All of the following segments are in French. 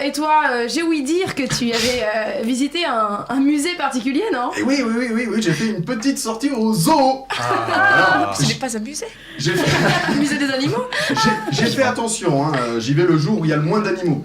et toi, j'ai ouï dire que tu avais visité un musée particulier, non? Et oui, j'ai fait une petite sortie au zoo. Alors, Ce n'est pas un musée. j'ai fait, Le musée des animaux? j'ai fait attention, hein, j'y vais le jour où il y a le moins d'animaux.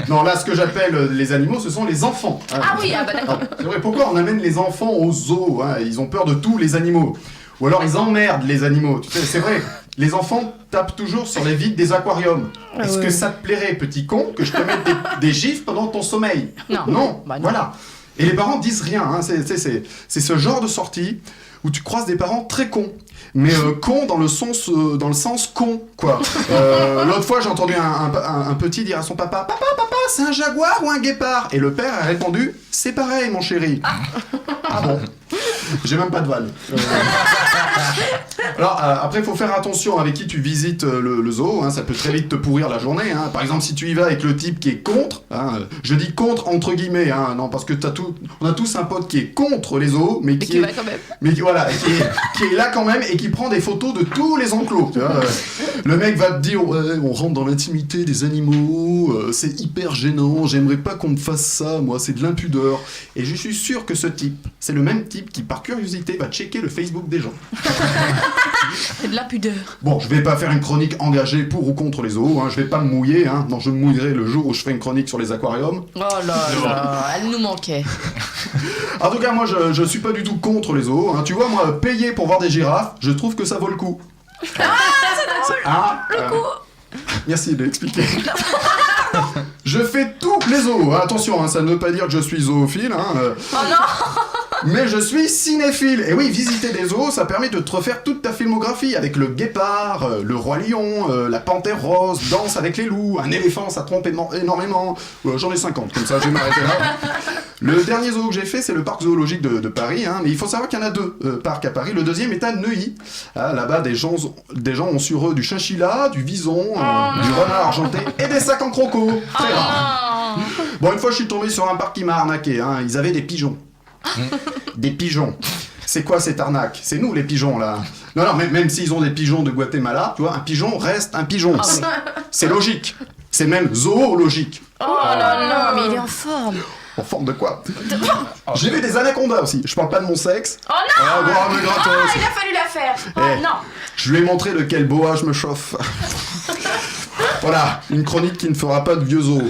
Non, là, ce que j'appelle les animaux, ce sont les enfants. Hein. Ah oui, ah bah d'accord. C'est vrai, pourquoi on amène les enfants au zoo, hein? Ils ont peur de tous les animaux. Ou alors ils emmerdent les animaux. Tu sais, c'est vrai, les enfants tapent toujours sur les vitres des aquariums. Est-ce que ça te plairait, petit con, que je te mette des gifs pendant ton sommeil? Non. Bah non. Voilà. Et les parents disent rien. Hein. C'est ce genre de sortie où tu croises des parents très cons. Mais con dans le sens con, quoi. L'autre fois, j'ai entendu un petit dire à son papa, papa, c'est un jaguar ou un guépard? Et le père a répondu, c'est pareil, mon chéri. Ah bon? J'ai même pas de vanne. Alors, après, il faut faire attention avec qui tu visites le zoo. Hein, ça peut très vite te pourrir la journée. Hein. Par exemple, si tu y vas avec le type qui est contre, hein, je dis contre entre guillemets, hein, non, parce que on a tous un pote qui est contre les zoos, mais qui va quand même. mais voilà, qui est là quand même et qui prend des photos de tous les enclos. Tu vois, le mec va te dire, ouais, on rentre dans l'intimité des animaux, c'est hyper gênant, j'aimerais pas qu'on me fasse ça, moi, c'est de l'impudeur. Et je suis sûr que ce type, c'est le même type qui, par curiosité, va checker le Facebook des gens. C'est de l'impudeur. Bon, je vais pas faire une chronique engagée pour ou contre les zoos, hein, je vais pas me mouiller, hein. Non, je me mouillerai le jour où je fais une chronique sur les aquariums. Oh là, elle nous manquait. En tout cas, moi, je suis pas du tout contre les zoos, hein. Tu vois, moi, payer pour voir des girafes, je trouve que ça vaut le coup. Le coup. Merci de l'expliquer. Je fais tous les zoos, hein. Attention, hein, ça ne veut pas dire que je suis zoophile, hein. Oh non. Mais je suis cinéphile. Et oui, visiter des zoos, ça permet de te refaire toute ta filmographie avec le guépard, le roi lion, la panthère rose, Danse avec les loups, un éléphant, ça trompe énormément. J'en ai 50, comme ça, je vais m'arrêter là. Le dernier zoo que j'ai fait, c'est le parc zoologique de Paris, hein, mais il faut savoir qu'il y en a deux parcs à Paris. Le deuxième est à Neuilly. Ah, là-bas, des gens ont sur eux du chinchilla, du vison, du renard argenté et des sacs en croco. Très rare. Bon, une fois, je suis tombé sur un parc qui m'a arnaqué. Hein. Ils avaient des pigeons. Des pigeons. C'est quoi cette arnaque? C'est nous les pigeons là. Non, même s'ils ont des pigeons de Guatemala, tu vois, un pigeon reste un pigeon. C'est logique. C'est même zoologique. Oh là là, mais il est en forme. En forme de quoi? J'ai vu des anacondas aussi. Je parle pas de mon sexe. Oh non. Mais gratos. Il a fallu la faire. Oh non. Je lui ai montré de quel boa je me chauffe. Voilà, une chronique qui ne fera pas de vieux os.